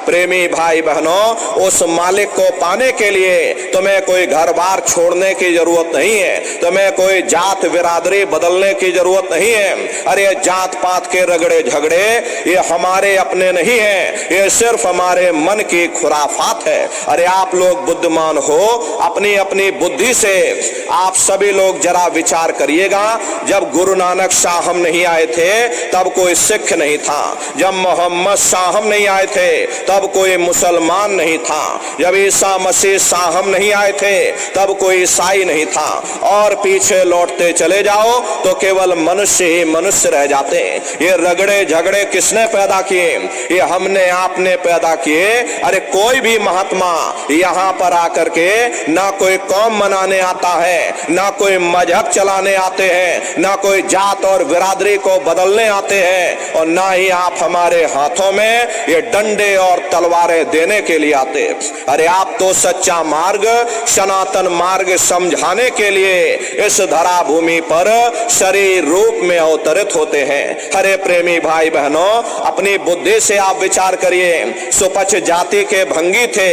प्रेमी भाई बहनों, उस मालिक को पाने के लिए तुम्हें कोई घर बार छोड़ने की जरूरत नहीं है, तुम्हें कोई जात बिरादरी बदलने की जरूरत नहीं है। अरे जात पात के रगड़े झगड़े ये हमारे अपने नहीं है, ये सिर्फ हमारे मन की खुराफात है। अरे आप लोग बुद्धिमान हो, अपनी अपनी बुद्धि से आप सभी लोग जरा विचार करिएगा। जब गुरु नानक साहब नहीं आए थे तब कोई सिख नहीं था, जब मोहम्मद साहब नहीं आए थे तब कोई मुसलमान नहीं था, जब ईसा मसीह साहब नहीं आए थे तब कोई ईसाई नहीं था, और पीछे लौटते चले जाओ तो केवल मनुष्य ही मनुष्य रह जाते हैं। ये रगड़े झगड़े किसने पैदा किए? ये हमने आपने पैदा किए। अरे कोई भी महात्मा यहाँ पर आकर के ना कोई कौम मनाने आता है, ना कोई मजहब चलाने आते हैं, ना कोई जात और बिरादरी को बदलने आते हैं, और ना ही आप हमारे हाथों में ये डंडे और तलवारें देने के लिए आते। अरे आप तो सच्चा मार्ग, सनातन मार्ग समझाने के लिए इस धरा भूमि पर शरीर रूप में अवतरित होते हैं। अरे प्रेमी भाई बहनों, अपनी बुद्धि से आप विचार करिए। सुपच जाति के भंगी थे,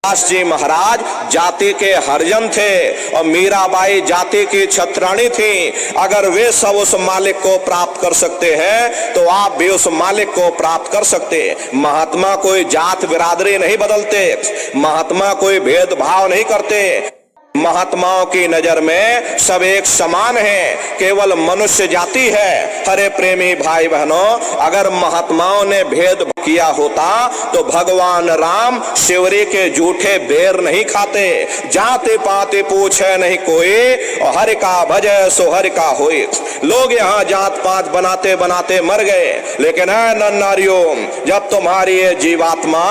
दास जी महाराज जाति के हरिजन थे, और मीराबाई जाति की छत्राणी थी। अगर वे सब उस मालिक को प्राप्त कर सकते हैं तो आप भी उस मालिक को प्राप्त कर सकते। महात्मा कोई जात बिरादरी नहीं बदलते, महात्मा कोई भेदभाव नहीं करते। महात्माओं की नजर में सब एक समान है, केवल मनुष्य जाति है। अरे प्रेमी भाई बहनों, अगर महात्माओं ने भेद किया होता तो भगवान राम शिवरी के झूठे बेर नहीं खाते। जाते पाते पूछे नहीं कोई, और हरि का भजय सो हरि का होए। लोग यहाँ जात पात बनाते बनाते मर गए, लेकिन है नर नारियों, जब तुम्हारी ये जीवात्मा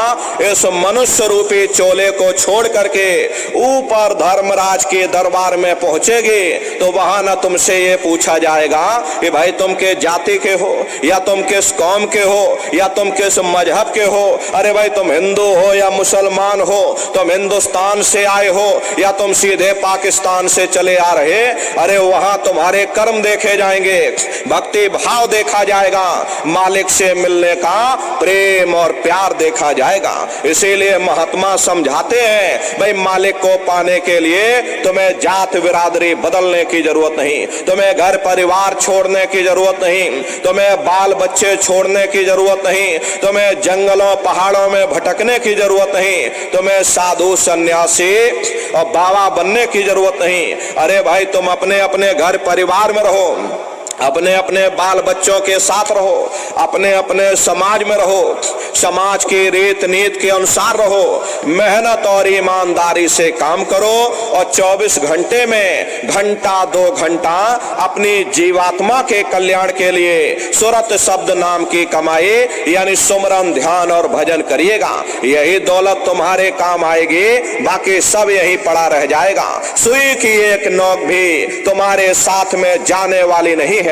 इस मनुष्य रूपी चोले को छोड़ करके ऊपर धर्मराज के दरबार में पहुंचेगी तो वहां न तुमसे ये पूछा जाएगा कि भाई तुम के जाति के हो, या तुम किस कौम के हो, या तुम किस मजहब के हो। अरे भाई तुम हिंदू हो या मुसलमान हो, तुम हिंदुस्तान से आए हो या तुम सीधे पाकिस्तान से चले आ रहे। अरे वहां तुम्हारे कर्म देखे जाएंगे, भक्ति भाव देखा जाएगा, मालिक से मिलने का प्रेम और प्यार देखा जाएगा। इसीलिए महात्मा समझाते हैं भाई मालिक को पाने के लिए तुम्हें जात बिरादरी बदलने की जरूरत नहीं, तुम्हें घर परिवार छोड़ने की जरूरत नहीं, तुम्हें बाल बच्चे छोड़ने की जरूरत नहीं, तुम्हें जंगलों पहाड़ों में भटकने की जरूरत नहीं, तुम्हें साधु सन्यासी और बाबा बनने की जरूरत नहीं। अरे भाई तुम अपने अपने घर परिवार में रहो, अपने अपने बाल बच्चों के साथ रहो, अपने अपने समाज में रहो, समाज की रीत नीति के अनुसार रहो, मेहनत और ईमानदारी से काम करो, और 24 घंटे में घंटा 2 घंटा अपनी जीवात्मा के कल्याण के लिए सुरत शब्द नाम की कमाई यानी सुमरन ध्यान और भजन करिएगा। यही दौलत तुम्हारे काम आएगी, बाकी सब यही पड़ा रह जाएगा। सुई की एक नोक भी तुम्हारे साथ में जाने वाली नहीं है।